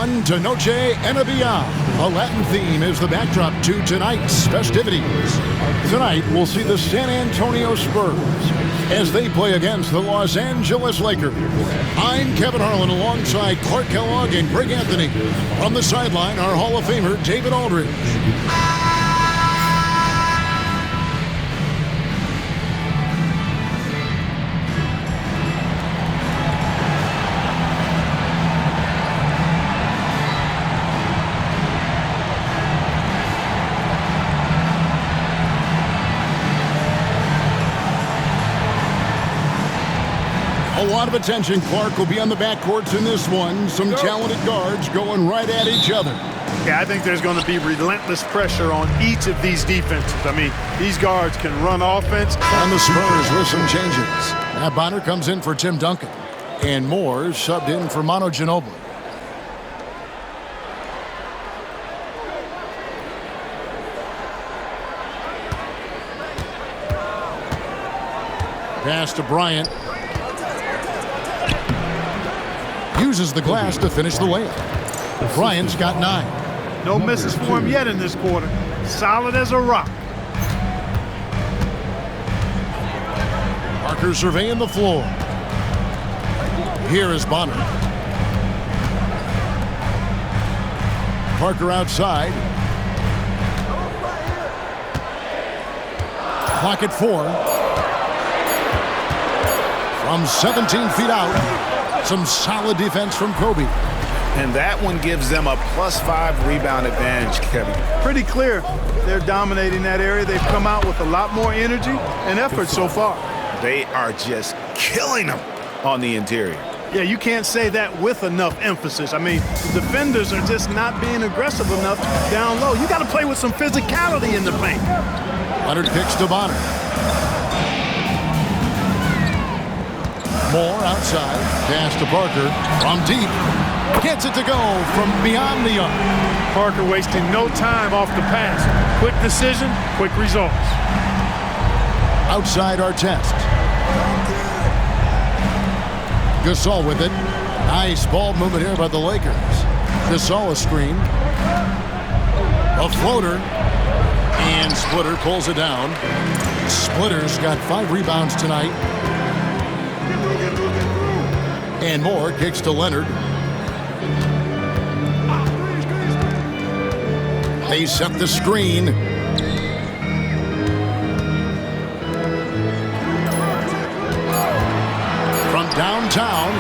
One to Noche and a Beyond. A Latin theme is the backdrop to tonight's festivities. Tonight, we'll see the San Antonio Spurs as they play against the Los Angeles Lakers. I'm Kevin Harlan alongside Clark Kellogg and Greg Anthony. On the sideline, our Hall of Famer, David Aldridge. A lot of attention, Clark, will be on the backcourts in this one. Some talented guards going right at each other. Yeah, I think there's going to be relentless pressure on each of these defenses. I mean, these guards can run offense. And the Spurs with some changes. Matt Bonner comes in for Tim Duncan. And Moore subbed in for Manu Ginobili. Pass to Bryant. Uses the glass to finish the layup. Bryant's got 9. No misses for him yet in this quarter. Solid as a rock. Parker surveying the floor. Here is Bonner. Parker outside. Clock at 4. From 17 feet out. Some solid defense from Kobe. And that one gives them a +5 rebound advantage, Kevin. Pretty clear. They're dominating that area. They've come out with a lot more energy and effort so far. They are just killing them on the interior. Yeah, you can't say that with enough emphasis. I mean, the defenders are just not being aggressive enough down low. You got to play with some physicality in the paint. Leonard kicks to Bonner. Moore outside. Pass to Parker from deep. Gets it to go from beyond the arc. Parker wasting no time off the pass. Quick decision, quick results. Outside Artest. Gasol with it. Nice ball movement here by the Lakers. Gasol a screen. A floater. And Splitter pulls it down. Splitter's got 5 rebounds tonight. And Moore kicks to Leonard. They set the screen. From downtown.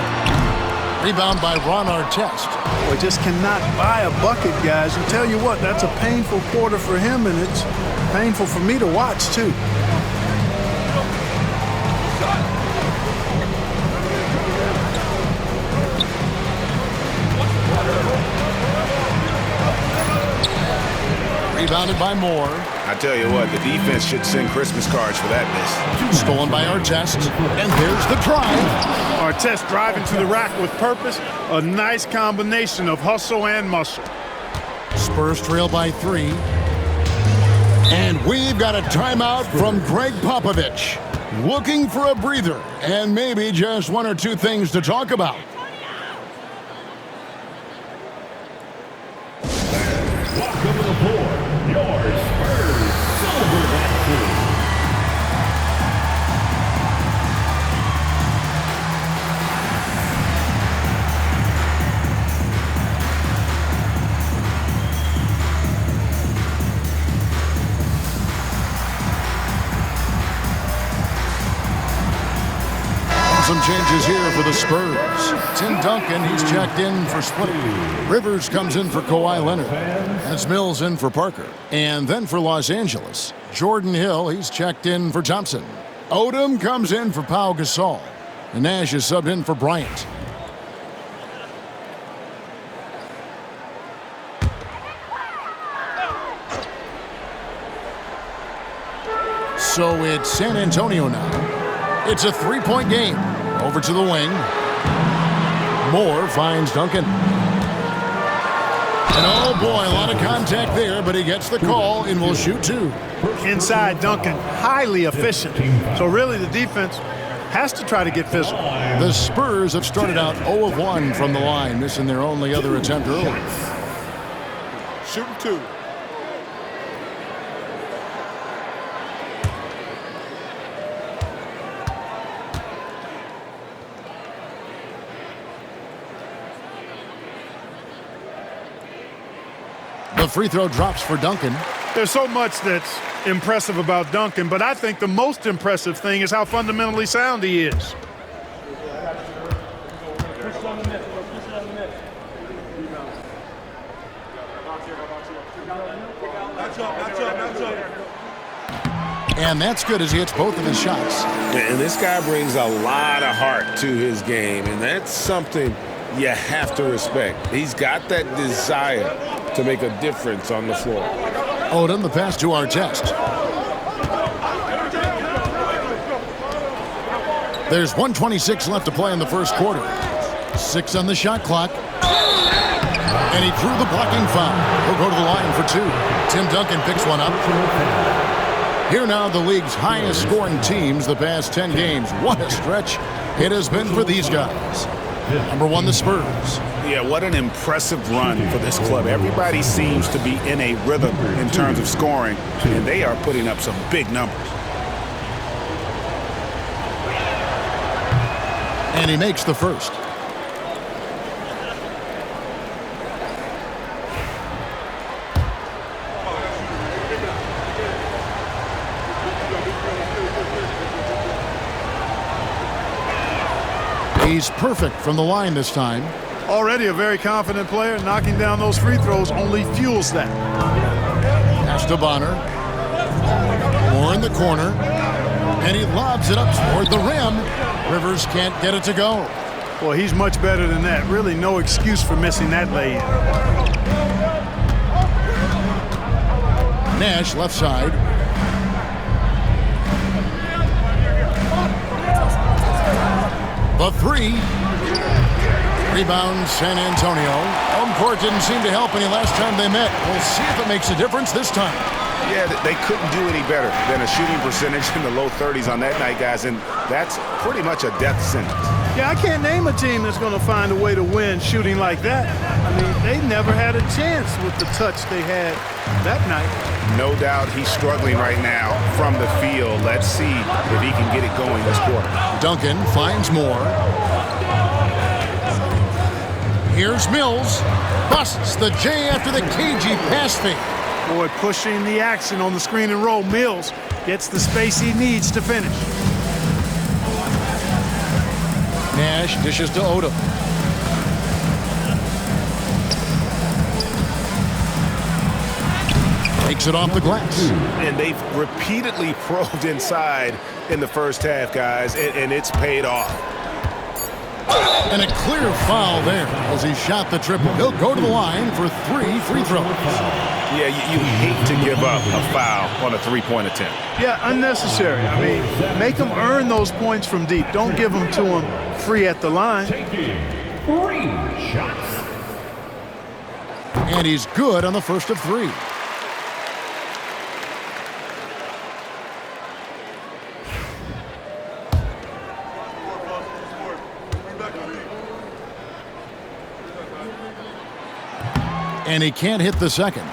Rebound by Ron Artest. Boy, just cannot buy a bucket, guys. And tell you what, that's a painful quarter for him, and it's painful for me to watch, too. Rebounded by Moore. I tell you what, the defense should send Christmas cards for that miss. Stolen by Artest. And there's the drive. Artest driving to the rack with purpose. A nice combination of hustle and muscle. Spurs trail by 3. And we've got a timeout from Greg Popovich. Looking for a breather and maybe just 1 or 2 things to talk about. Welcome aboard your Spurs Silverback team. Some changes here for the Spurs. Tim Duncan, he's checked in for Splitter. Rivers comes in for Kawhi Leonard. That's Mills in for Parker. And then for Los Angeles, Jordan Hill, he's checked in for Thompson. Odom comes in for Pau Gasol. And Nash is subbed in for Bryant. So it's San Antonio now. It's a 3-point game. Over to the wing. Moore finds Duncan. And oh boy, a lot of contact there, but he gets the call and will shoot 2. Inside Duncan, highly efficient. So really the defense has to try to get physical. The Spurs have started out 0 of 1 from the line, missing their only other attempt early. Shooting 2. The free throw drops for Duncan. There's so much that's impressive about Duncan, but I think the most impressive thing is how fundamentally sound he is. And that's good as he hits both of his shots. And this guy brings a lot of heart to his game, and that's something you have to respect. He's got that desire to make a difference on the floor. Odom, the pass to Artest. There's 1:26 left to play in the first quarter. 6 on the shot clock. And he drew the blocking foul. He'll go to the line for 2. Tim Duncan picks one up. Here now, the league's highest scoring teams the past 10 games. What a stretch it has been for these guys. Number 1, the Spurs. Yeah, what an impressive run for this club. Everybody seems to be in a rhythm in terms of scoring, and they are putting up some big numbers. And he makes the first. He's perfect from the line this time. Already a very confident player. Knocking down those free throws only fuels that. Pass to Bonner. More in the corner. And he lobs it up toward the rim. Rivers can't get it to go. Boy, he's much better than that. Really no excuse for missing that lay-in. Nash left side. The 3. Rebound San Antonio. Home court didn't seem to help any last time they met. We'll see if it makes a difference this time. Yeah, they couldn't do any better than a shooting percentage in the low 30s on that night, guys, and that's pretty much a death sentence. Yeah, I can't name a team that's going to find a way to win shooting like that. I mean, they never had a chance with the touch they had that night. No doubt he's struggling right now from the field. Let's see if he can get it going this quarter. Duncan finds more. Here's Mills. Busts the J after the cagey pass fake. Boy, pushing the action on the screen and roll. Mills gets the space he needs to finish. Nash dishes to Odom. Takes it off the glass. And they've repeatedly probed inside in the first half, guys, and it's paid off. And a clear foul there as he shot the triple. He'll go to the line for 3 free throws. Yeah, you hate to give up a foul on a three-point attempt. Yeah, unnecessary. I mean, make them earn those points from deep. Don't give them to them free at the line. Taking 3 shots. And he's good on the first of 3. And he can't hit the second.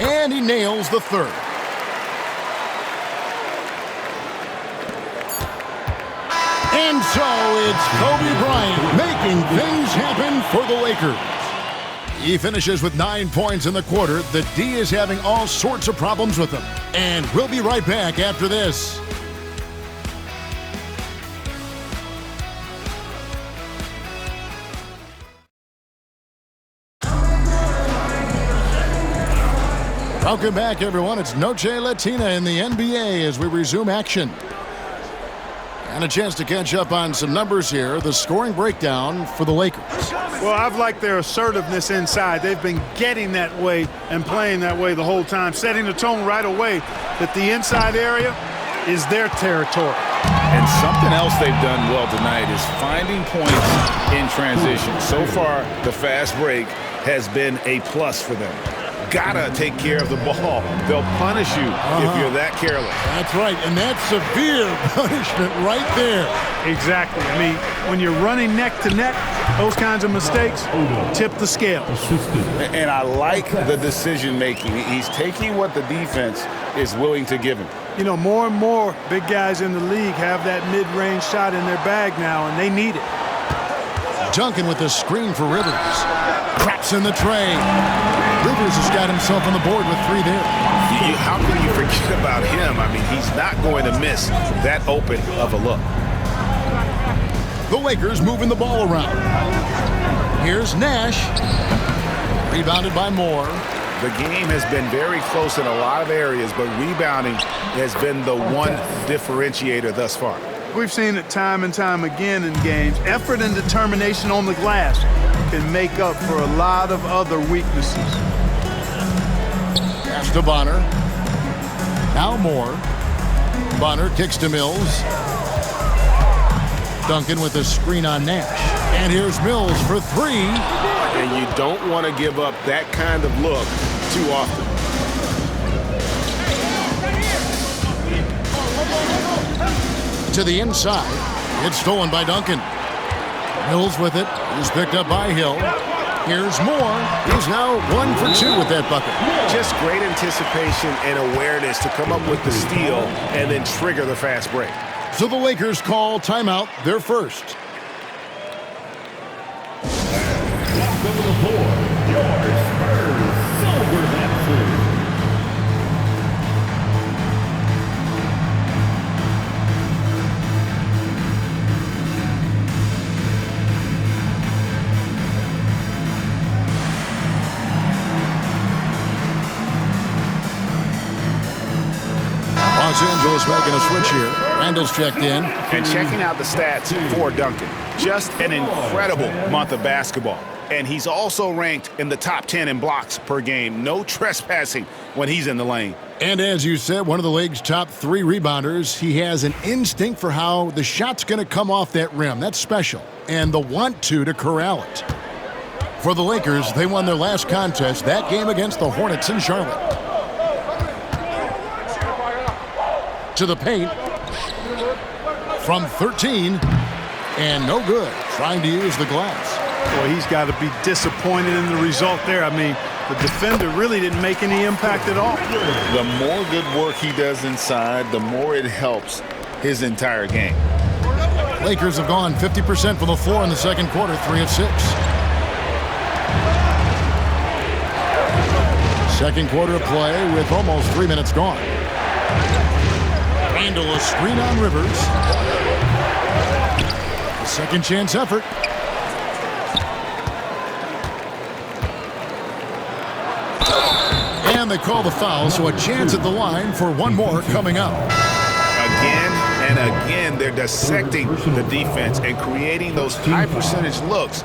And he nails the third. And so it's Kobe Bryant making things happen for the Lakers. He finishes with 9 points in the quarter. The D is having all sorts of problems with him. And we'll be right back after this. Welcome back, everyone. It's Noche Latina in the NBA as we resume action. And a chance to catch up on some numbers here. The scoring breakdown for the Lakers. Well, I've liked their assertiveness inside. They've been getting that way and playing that way the whole time, setting the tone right away that the inside area is their territory. And And something else they've done well tonight is finding points in transition. So far, the fast break has been a plus for them. Gotta take care of the ball. They'll punish you if you're that careless. That's right, and that's severe punishment right there. Exactly. I mean, when you're running neck to neck, those kinds of mistakes tip the scale. And I like the decision making. He's taking what the defense is willing to give him. You know, more and more big guys in the league have that mid-range shot in their bag now, and they need it. Duncan with the screen for Rivers. Traps in the tray. Rivers has got himself on the board with 3 there. How can you forget about him? I mean, he's not going to miss that open of a look. The Lakers moving the ball around. Here's Nash. Rebounded by Moore. The game has been very close in a lot of areas, but rebounding has been the one differentiator thus far. We've seen it time and time again in games. Effort and determination on the glass can make up for a lot of other weaknesses. Pass to Bonner. Now Moore. Bonner kicks to Mills. Duncan with a screen on Nash. And here's Mills for 3. And you don't want to give up that kind of look too often. To the inside. It's stolen by Duncan. Mills with it. He's picked up by Hill. Here's Moore. He's now 1 for 2 with that bucket. Just great anticipation and awareness to come up with the steal and then trigger the fast break. So the Lakers call timeout, their first. Welcome to the floor, your Spurs Silver Dancers. Los Angeles making a switch here. Randall's checked in. And checking out the stats for Duncan. Just an incredible month of basketball. And he's also ranked in the top 10 in blocks per game. No trespassing when he's in the lane. And as you said, one of the league's top 3 rebounders. He has an instinct for how the shot's going to come off that rim. That's special. And the want to corral it. For the Lakers, they won their last contest, that game against the Hornets in Charlotte. To the paint. From 13. And no good. Trying to use the glass. Boy, he's got to be disappointed in the result there. I mean, the defender really didn't make any impact at all. The more good work he does inside, the more it helps his entire game. Lakers have gone 50% from the floor in the second quarter, 3 of 6. Second quarter of play with almost 3 minutes gone. Randall a screen on Rivers. A second chance effort. And they call the foul, so a chance at the line for one more coming up. Again and again, they're dissecting the defense and creating those high percentage looks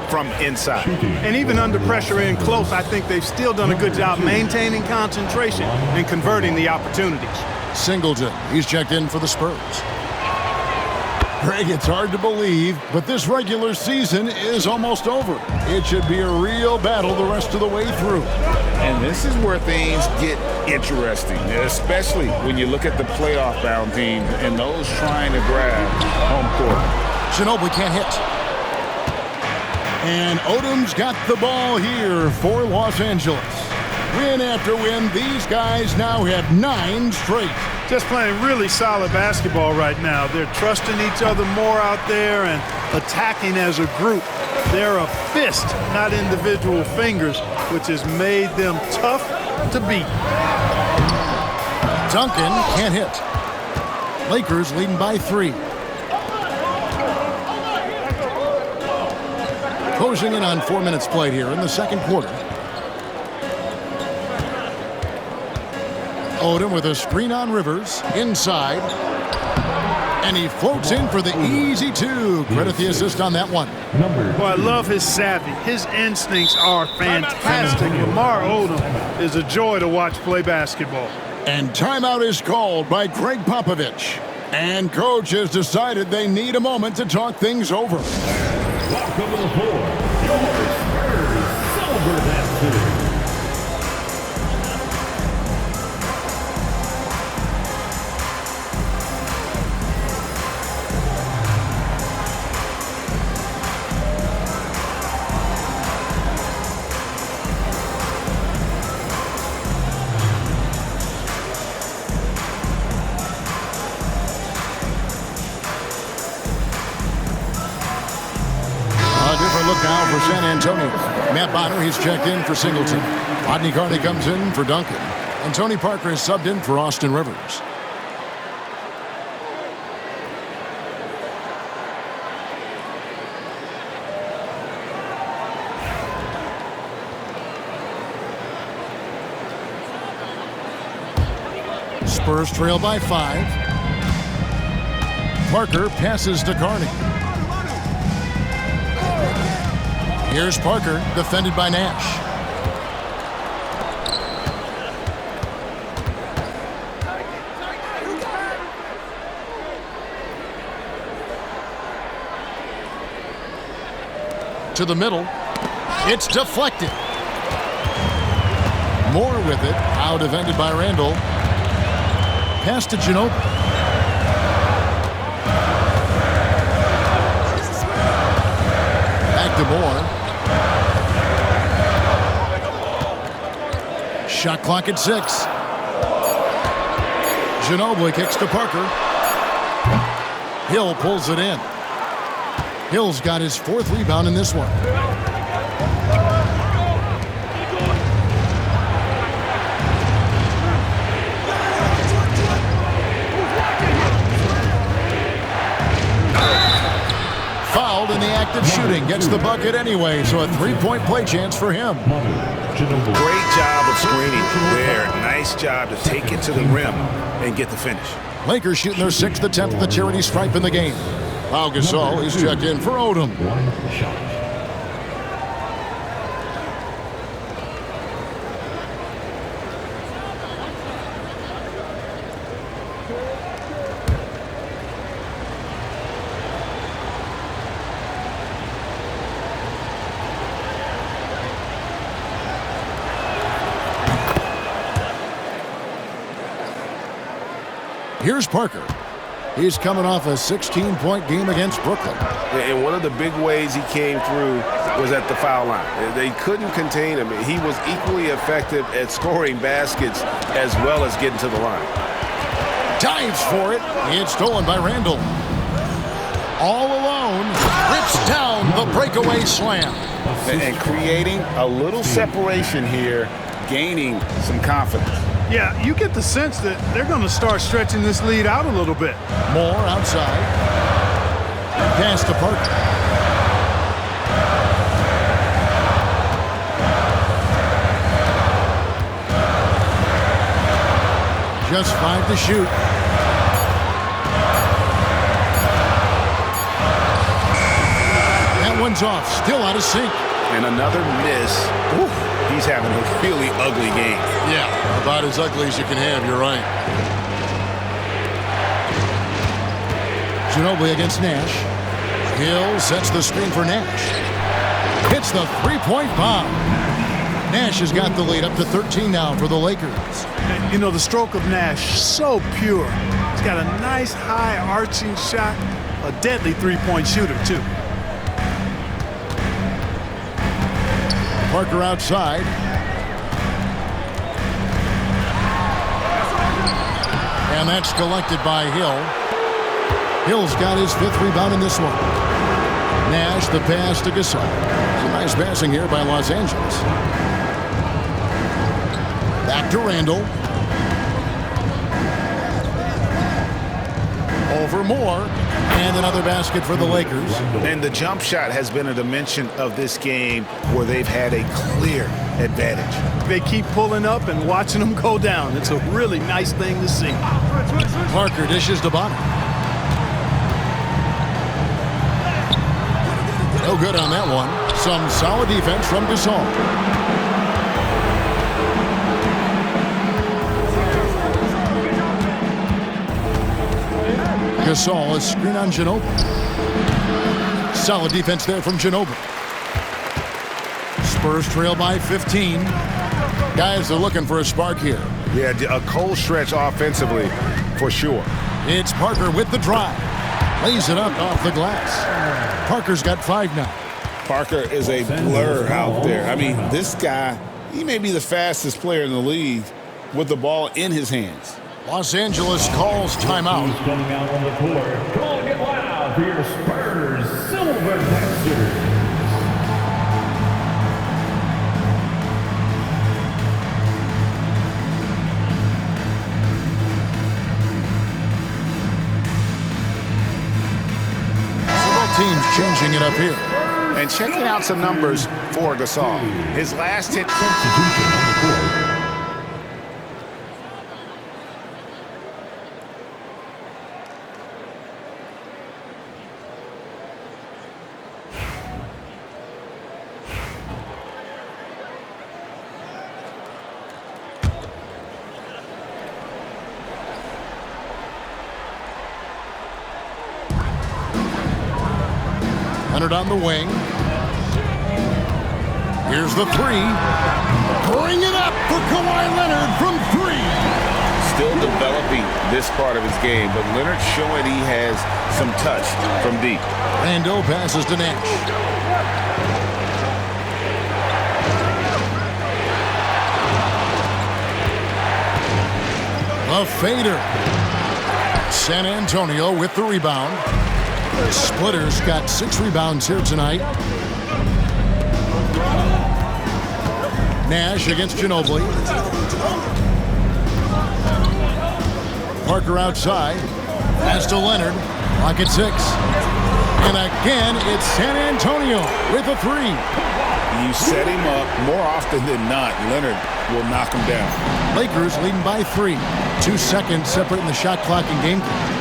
from inside. And even under pressure in close, I think they've still done a good job maintaining concentration and converting the opportunities. Singleton, he's checked in for the Spurs. Greg, it's hard to believe, but this regular season is almost over. It should be a real battle the rest of the way through. And this is where things get interesting, especially when you look at the playoff-bound teams and those trying to grab home court. Ginobili can't hit. And Odom's got the ball here for Los Angeles. Win after win, these guys now have 9 straight. Just playing really solid basketball right now. They're trusting each other more out there and attacking as a group. They're a fist, not individual fingers, which has made them tough to beat. Duncan can't hit. Lakers leading by 3. Closing in on 4 minutes played here in the second quarter. Odom with a screen on Rivers, inside. And he floats in for the easy 2. Credit the assist on that one. Well, I love his savvy. His instincts are fantastic. Lamar Odom is a joy to watch play basketball. And timeout is called by Greg Popovich. And coach has decided they need a moment to talk things over. Welcome to the floor, your Spurs Silver Baptist. Look now for San Antonio. Matt Bonner, he's checked in for Singleton. Rodney Carney comes in for Duncan. And Tony Parker is subbed in for Austin Rivers. Spurs trail by 5. Parker passes to Carney. Here's Parker, defended by Nash. To the middle. It's deflected. Moore with it. Out defended by Randall. Pass to Ginobili. Back to Moore. Shot clock at 6. Ginobili kicks to Parker. Hill pulls it in. Hill's got his 4th rebound in this one. Fouled in the act of shooting. Gets the bucket anyway, so a 3-point play chance for him. Great job of screening there. Nice job to take it to the rim and get the finish. Lakers shooting their 6th attempt at the charity stripe in the game. Pau Gasol is checked in for Odom. One shot. Here's Parker. He's coming off a 16-point game against Brooklyn. And one of the big ways he came through was at the foul line. They couldn't contain him. He was equally effective at scoring baskets as well as getting to the line. Dives for it. It's stolen by Randall. All alone. Rips down the breakaway slam. And creating a little separation here, gaining some confidence. Yeah, you get the sense that they're going to start stretching this lead out a little bit. Moore outside. Pass to Parker. Just 5 to shoot. That one's off. Still out of sync. And another miss. Ooh. He's having a really ugly game. Yeah, about as ugly as you can have, you're right. Ginobili against Nash. Hill sets the screen for Nash. Hits the 3-point bomb. Nash has got the lead up to 13 now for the Lakers. You know, the stroke of Nash, so pure. He's got a nice high arching shot, a deadly 3-point shooter, too. Parker outside. And that's collected by Hill. Hill's got his 5th rebound in this one. Nash, the pass to Gasol. Some nice passing here by Los Angeles. Back to Randall. Over Moore. And another basket for the Lakers. And the jump shot has been a dimension of this game where they've had a clear advantage. They keep pulling up and watching them go down. It's a really nice thing to see. Parker dishes to Bonner. No good on that one. Some solid defense from Gasol. Gasol, a screen on Ginobili. Solid defense there from Ginobili. Spurs trail by 15. Guys are looking for a spark here. Yeah, a cold stretch offensively for sure. It's Parker with the drive. Lays it up off the glass. Parker's got 5 now. Parker is a blur out there. I mean, this guy, he may be the fastest player in the league with the ball in his hands. Los Angeles calls timeout. He's coming out on the court. Calling it loud for your Spurs Silverback. Teams changing it up here. And checking out some numbers for Gasol. His last 10 Substitution on the court. Leonard on the wing. Here's the 3. Bring it up for Kawhi Leonard from 3. Still developing this part of his game, but Leonard showing he has some touch from deep. Randall passes to Nash. A fader. San Antonio with the rebound. Splitter's got 6 rebounds here tonight. Nash against Ginobili. Parker outside. Pass to Leonard. Pocket 6. And again, it's San Antonio with a 3. You set him up more often than not, Leonard will knock him down. Lakers leading by 3. 2 seconds separating the shot clock and game clock.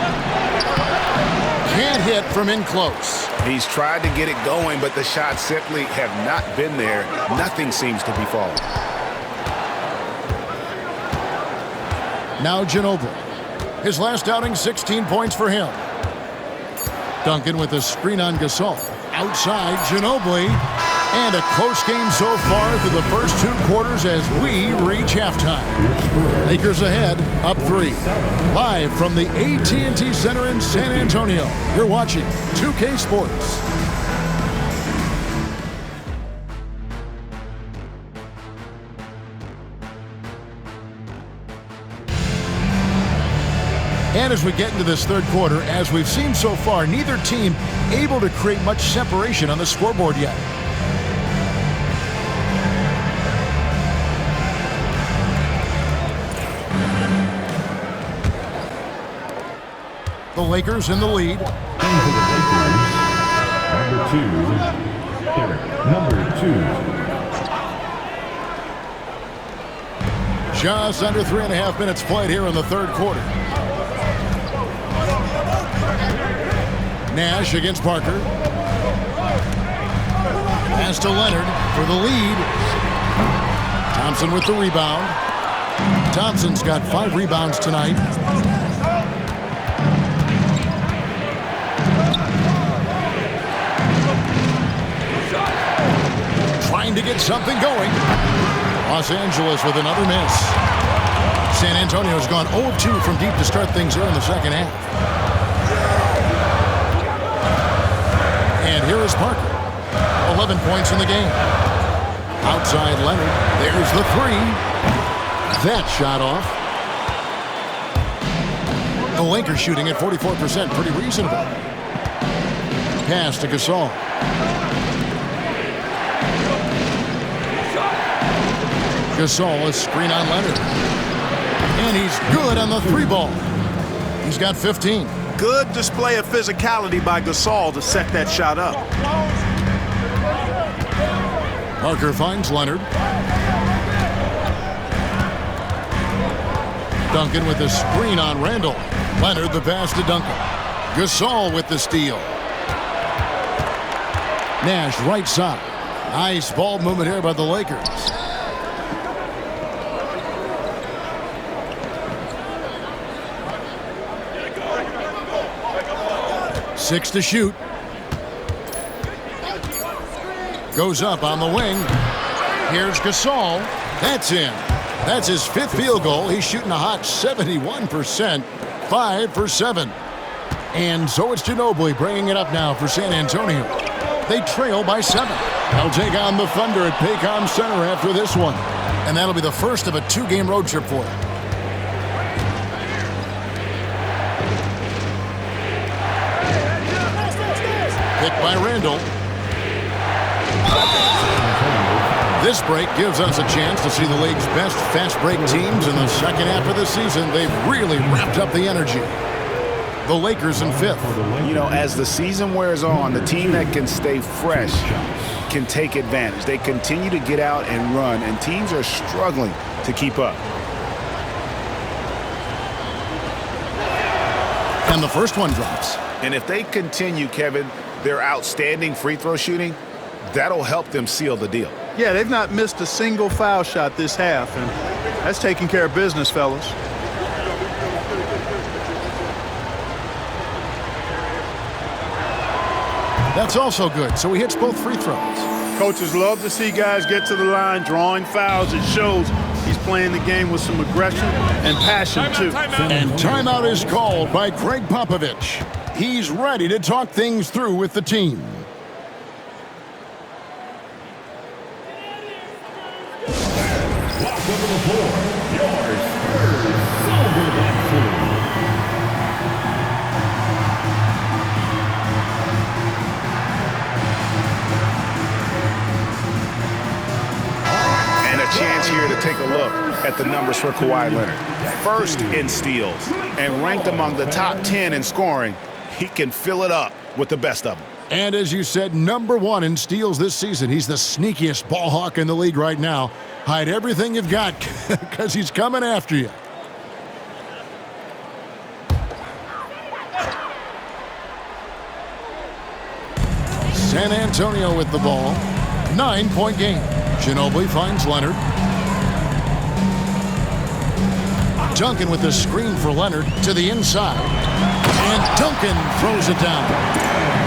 Can't hit from in close. He's tried to get it going, but the shots simply have not been there. Nothing seems to be falling. Now Ginobili. His last outing, 16 points for him. Duncan with a screen on Gasol. Outside, Ginobili. And a close game so far through the first 2 quarters as we reach halftime. Lakers ahead, up 3. Live from the AT&T Center in San Antonio, you're watching 2K Sports. And as we get into this third quarter, as we've seen so far, neither team able to create much separation on the scoreboard yet. The Lakers in the lead. Into the Lakers, number 2, Eric, number 2. Just under 3.5 minutes played here in the third quarter. Nash against Parker. Pass to Leonard for the lead. Thompson with the rebound. Thompson's got 5 rebounds tonight. Trying to get something going. Los Angeles with another miss. San Antonio's gone 0 of 2 from deep to start things here in the second half. And here is Parker. 11 points in the game. Outside Leonard. There's the 3. That shot off. The Lakers shooting at 44%. Pretty reasonable. Pass to Gasol. Gasol, a screen on Leonard. And he's good on the 3 ball. He's got 15. Good display of physicality by Gasol to set that shot up. Parker finds Leonard. Duncan with a screen on Randall. Leonard the pass to Duncan. Gasol with the steal. Nash right side. Nice ball movement here by the Lakers. 6 to shoot. Goes up on the wing. Here's Gasol. That's in. That's his 5th field goal. He's shooting a hot 71%. 5 for 7. And so it's Ginobili bringing it up now for San Antonio. They trail by 7. They'll take on the Thunder at Paycom Center after this one. And that'll be the first of a 2-game road trip for them. Picked by Randall. This break gives us a chance to see the league's best fast break teams in the second half of the season. They've really ramped up the energy. The Lakers in 5th. You know, as the season wears on, the team that can stay fresh can take advantage. They continue to get out and run, and teams are struggling to keep up. And the first one drops. And if they continue, Kevin, their outstanding free throw shooting, that'll help them seal the deal. Yeah, they've not missed a single foul shot this half, and that's taking care of business, fellas. That's also good, so he hits both free throws. Coaches love to see guys get to the line, drawing fouls. It shows he's playing the game with some aggression and passion, too. And timeout is called by Greg Popovich. He's ready to talk things through with the team. Welcome to the floor, your Spurs Silverback Series. And a chance here to take a look at the numbers for Kawhi Leonard. First in steals and ranked among the top 10 in scoring. He can fill it up with the best of them. And as you said, #1 in steals this season. He's the sneakiest ball hawk in the league right now. Hide everything you've got because he's coming after you. San Antonio with the ball. 9-point game. Ginobili finds Leonard. Duncan with the screen for Leonard to the inside. And Duncan throws it down.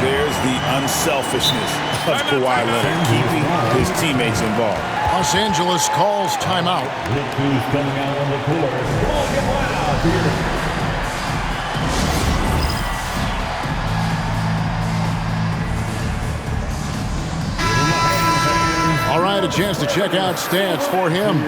There's the unselfishness of Kawhi Leonard, keeping his teammates involved. Los Angeles calls timeout. Look who's coming out on the court. Welcome out here. All right, a chance to check out stats for him.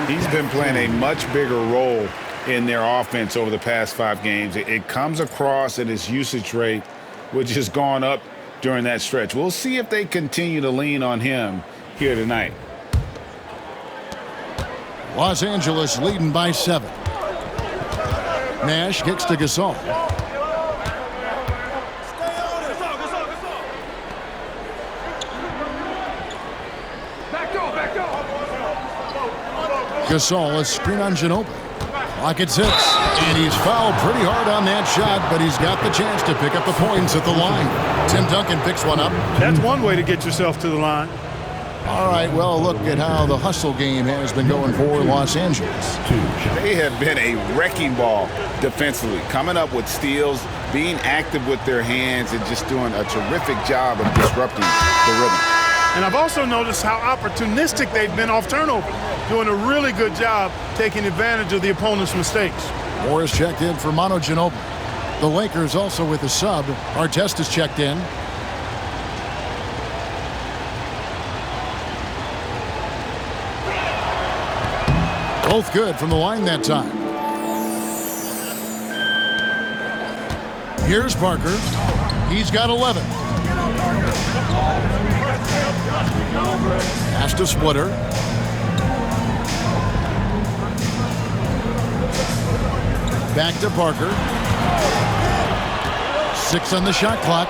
He's been playing a much bigger role in their offense over the past 5 games. It comes across in his usage rate, which has gone up during that stretch. We'll see if they continue to lean on him here tonight. Los Angeles leading by 7. Nash kicks to Gasol. Gasol, a screen on Ginobili. Clock at 6. And he's fouled pretty hard on that shot, but he's got the chance to pick up the points at the line. Tim Duncan picks one up. That's one way to get yourself to the line. All right, well, look at how the hustle game has been going for Los Angeles. They have been a wrecking ball defensively, coming up with steals, being active with their hands, and just doing a terrific job of disrupting the rhythm. And I've also noticed how opportunistic they've been off turnover, doing a really good job taking advantage of the opponent's mistakes. Morris checked in for Manu Ginobili. The Lakers also with a sub. Artest is checked in. Both good from the line that time. Here's Parker. He's got 11. Pass to Splitter. Back to Parker. 6 on the shot clock.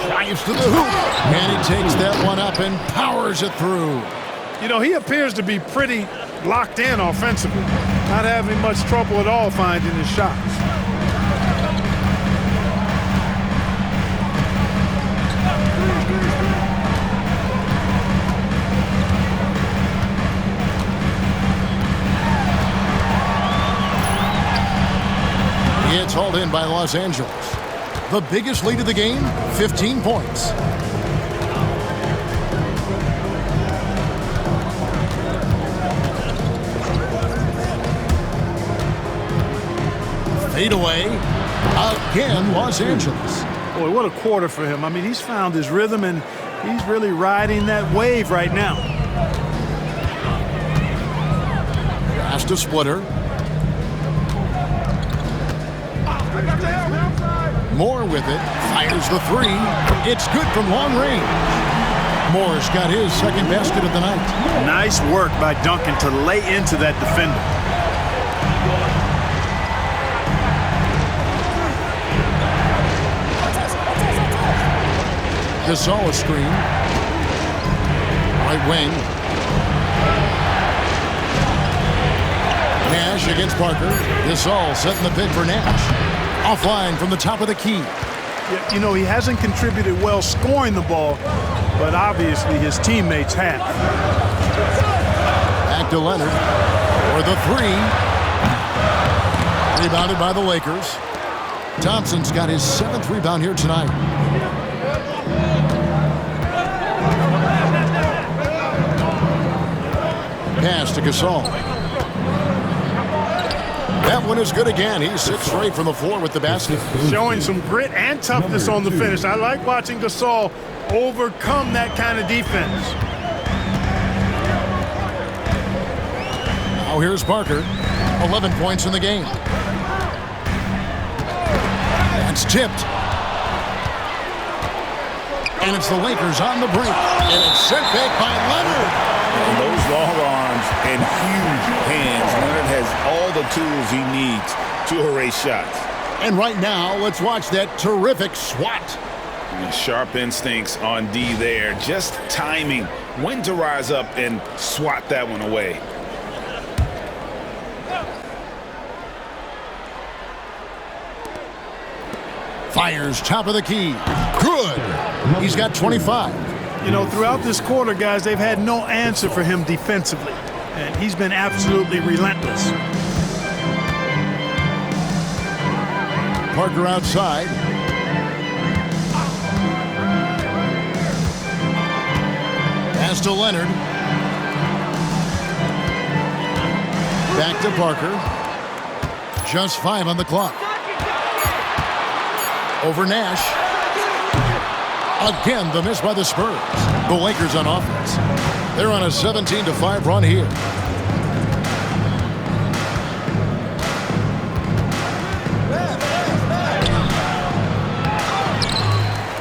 Drives to the hoop. And he takes that one up and powers it through. You know, he appears to be pretty locked in offensively, not having much trouble at all finding his shots. hauled in by Los Angeles. The biggest lead of the game, 15 points. Fade away. Again, Los Angeles. Boy, what a quarter for him. I mean, he's found his rhythm, and he's really riding that wave right now. Pass to Splitter. Moore with it. Fires the three. It's good from long range. Moore's got his second basket of the night. Nice work by Duncan to lay into that defender. Gasol a screen. Right wing. Nash against Parker. Gasol setting the pick for Nash. Offline from the top of the key. Yeah, you know, he hasn't contributed well scoring the ball, but obviously his teammates have. Back to Leonard for the three. Rebounded by the Lakers. Thompson's got his 7th rebound here tonight. Pass to Gasol. That one is good again. He sits straight from the floor with the basket. Showing some grit and toughness on the finish. I like watching Gasol overcome that kind of defense. Now here's Parker. 11 points in the game. That's tipped. And it's the Lakers on the brink. And it's sent back by Leonard. And those long arms and huge hands. Leonard has all the tools he needs to erase shots. And right now, let's watch that terrific swat. And sharp instincts on D there. Just timing when to rise up and swat that one away. Fires top of the key. Good. He's got 25. You know, throughout this quarter, guys, they've had no answer for him defensively. And he's been absolutely relentless. Parker outside. Pass to Leonard. Back to Parker. Just 5 on the clock. Over Nash. Again, the miss by the Spurs. The Lakers on offense. They're on a 17-5 run here.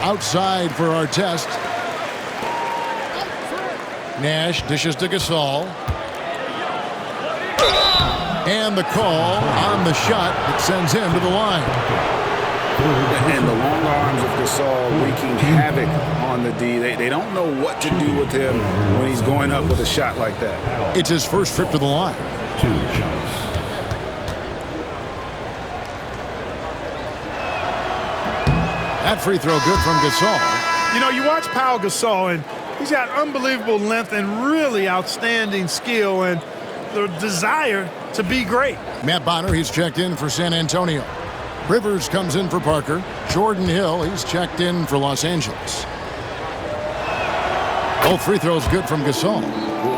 Outside for our test. Nash dishes to Gasol. And the call on the shot that sends him to the line. And the long arms of Gasol wreaking havoc on the D. They don't know what to do with him when he's going up with a shot like that. It's his first trip to the line. 2 shots. That free throw good from Gasol. You know, you watch Pau Gasol, and he's got unbelievable length and really outstanding skill and the desire to be great. Matt Bonner, he's checked in for San Antonio. Rivers comes in for Parker. Jordan Hill, he's checked in for Los Angeles. Both free throws good from Gasol.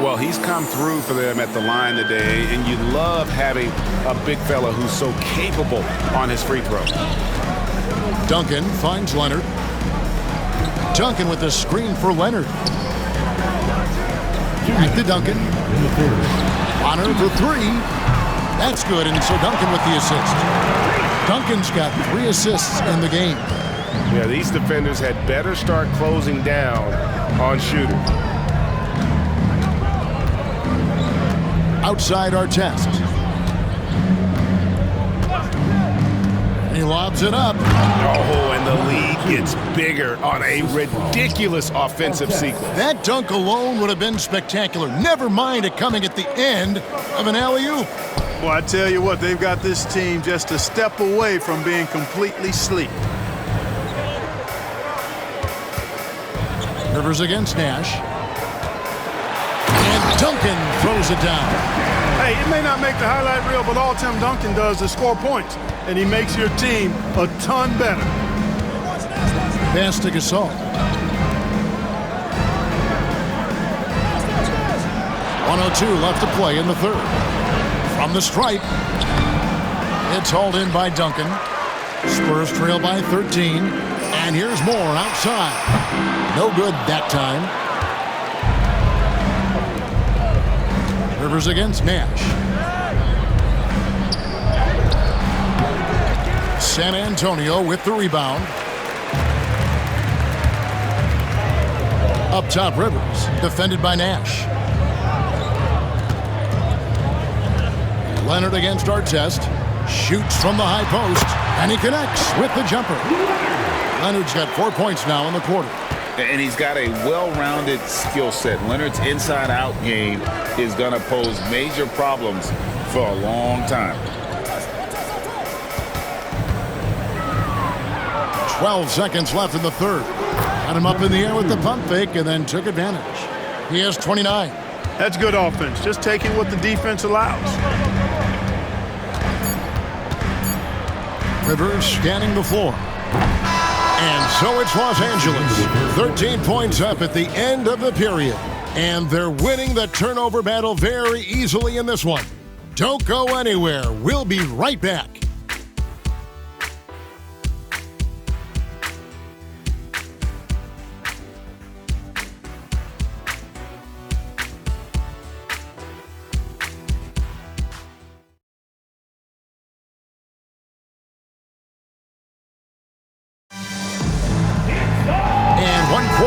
Well, he's come through for them at the line today, and you love having a big fella who's so capable on his free throw. Duncan finds Leonard. Duncan with the screen for Leonard. Back to Duncan. Bonner for 3. That's good, and so Duncan with the assist. Duncan's got 3 assists in the game. Yeah, these defenders had better start closing down on shooters. Outside our test. He lobs it up. Oh, and the lead gets bigger on a ridiculous offensive sequence. That dunk alone would have been spectacular. Never mind it coming at the end of an alley-oop. Well, I tell you what, they've got this team just a step away from being completely asleep. Rivers against Nash. And Duncan throws it down. Hey, it may not make the highlight reel, but all Tim Duncan does is score points, and he makes your team a ton better. Pass to Gasol. 1:02 left to play in the third. From the stripe, it's hauled in by Duncan. Spurs trail by 13, and here's more outside. No good that time. Rivers against Nash. San Antonio with the rebound. Up top, Rivers, defended by Nash. Leonard against Artest. Shoots from the high post, and he connects with the jumper. Leonard's got 4 points now in the quarter. And he's got a well-rounded skill set. Leonard's inside-out game is going to pose major problems for a long time. 12 seconds left in the third. Got him up in the air with the pump fake and then took advantage. He has 29. That's good offense, just taking what the defense allows. Rivers scanning the floor. And so it's Los Angeles. 13 points up at the end of the period. And they're winning the turnover battle very easily in this one. Don't go anywhere. We'll be right back.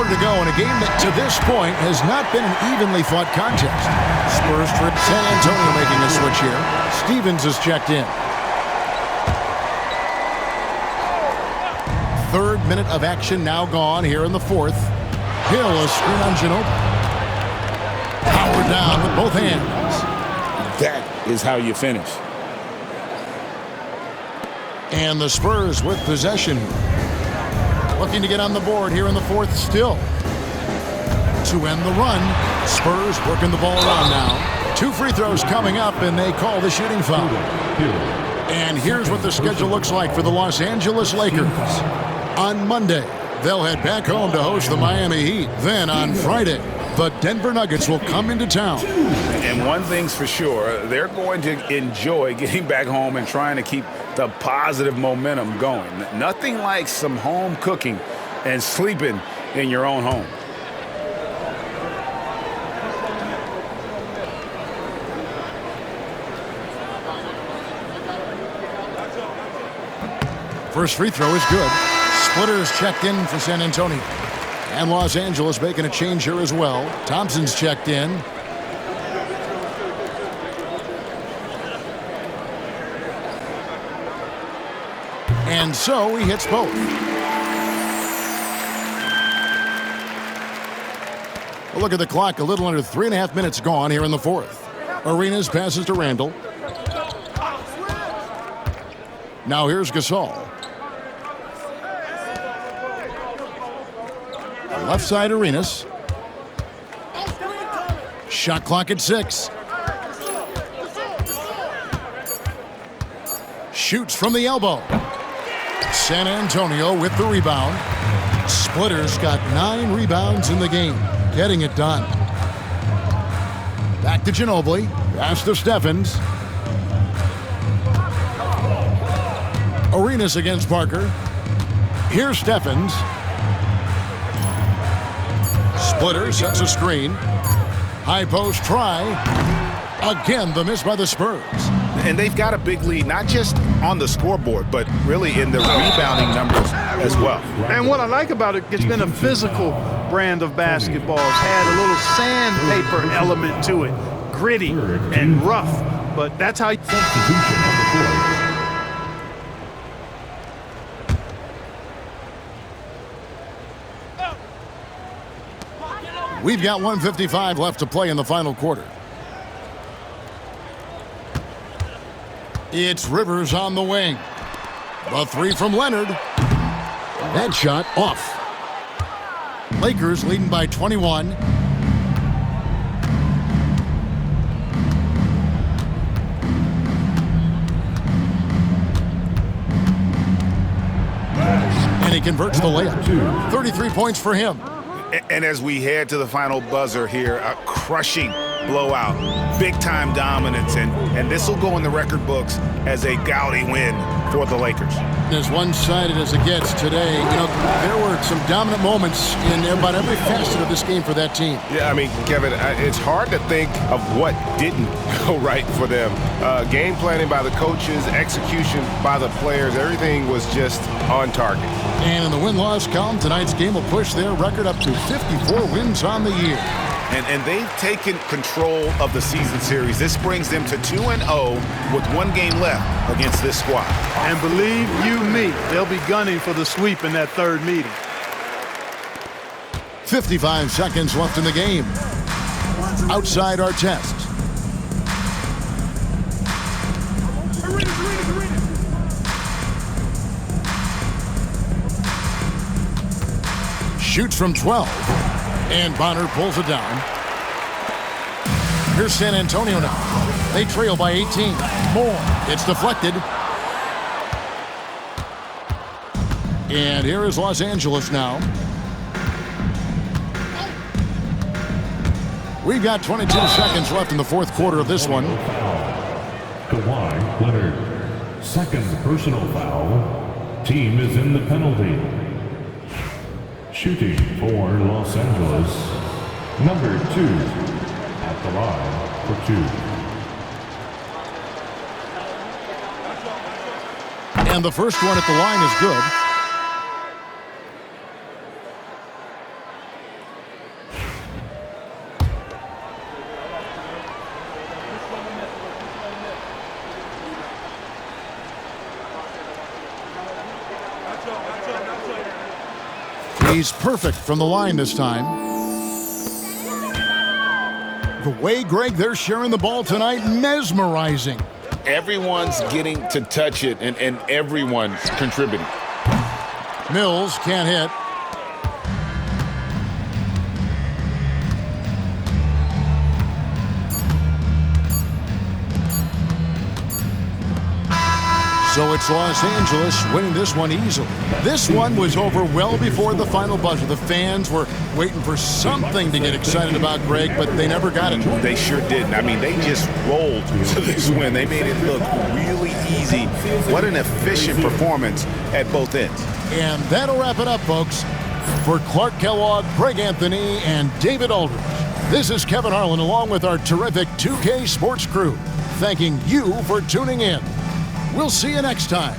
To go in a game that to this point has not been an evenly fought contest. Spurs trip. San Antonio making a switch here. Stevens is checked in. Third minute of action now gone here in the fourth. Hill a screen on Ginobili. Power down with both hands. That is how you finish. And the Spurs with possession. Looking to get on the board here in the fourth still. To end the run, Spurs working the ball around now. 2 free throws coming up, and they call the shooting foul. And here's what the schedule looks like for the Los Angeles Lakers. On Monday, they'll head back home to host the Miami Heat. Then on Friday, the Denver Nuggets will come into town. And one thing's for sure, they're going to enjoy getting back home and trying to keep the positive momentum going. Nothing like some home cooking and sleeping in your own home. First free throw is good. Splitters checked in for San Antonio. And Los Angeles making a change here as well. Thompson's checked in. And so he hits both. A look at the clock. A little under 3.5 minutes gone here in the fourth. Arenas passes to Randall. Now here's Gasol. Left side Arenas. Shot clock at 6. Shoots from the elbow. San Antonio with the rebound. Splitters got 9 rebounds in the game, getting it done. Back to Ginobili. Pass to Stephens. Arenas against Parker. Here's Stephens. Splitter sets a screen. High post try. Again, the miss by the Spurs. And they've got a big lead, not just on the scoreboard, but really in the rebounding numbers as well. And what I like about it, it's been a physical brand of basketball. It's had a little sandpaper element to it. Gritty and rough, but that's how you... Substitution on the floor. We've got 1:55 left to play in the final quarter. It's Rivers on the wing. The 3 from Leonard. That shot off. Lakers leading by 21. he converts the layup. 33 points for him. And as we head to the final buzzer here, a crushing blowout, big-time dominance, and this will go in the record books as a gaudy win for the Lakers. As one-sided as it gets today, there were some dominant moments in about every facet of this game for that team. Yeah, I mean, Kevin, it's hard to think of what didn't go right for them. Game planning by the coaches, execution by the players, everything was just on target. And in the win-loss column, tonight's game will push their record up to 54 wins on the year. And they've taken control of the season series. This brings them to 2-0 with one game left against this squad. And believe you me, they'll be gunning for the sweep in that third meeting. 55 seconds left in the game. Outside our test. Shoots from 12. And Bonner pulls it down. Here's San Antonio now. They trail by 18. More. It's deflected. And here is Los Angeles now. We've got 22 seconds left in the fourth quarter of this one. Kawhi Leonard, second personal foul. Team is in the penalty. Shooting for Los Angeles, number 2 at the line for 2. And the first one at the line is good. He's perfect from the line this time. The way, Greg, they're sharing the ball tonight, mesmerizing. Everyone's getting to touch it, and everyone's contributing. Mills can't hit. So it's Los Angeles winning this one easily. This one was over well before the final buzzer. The fans were waiting for something to get excited about, Greg, but they never got it. They sure didn't. I mean, they just rolled to this win. They made it look really easy. What an efficient performance at both ends. And that'll wrap it up, folks. For Clark Kellogg, Greg Anthony, and David Aldridge, this is Kevin Harlan along with our terrific 2K Sports crew, thanking you for tuning in. We'll see you next time.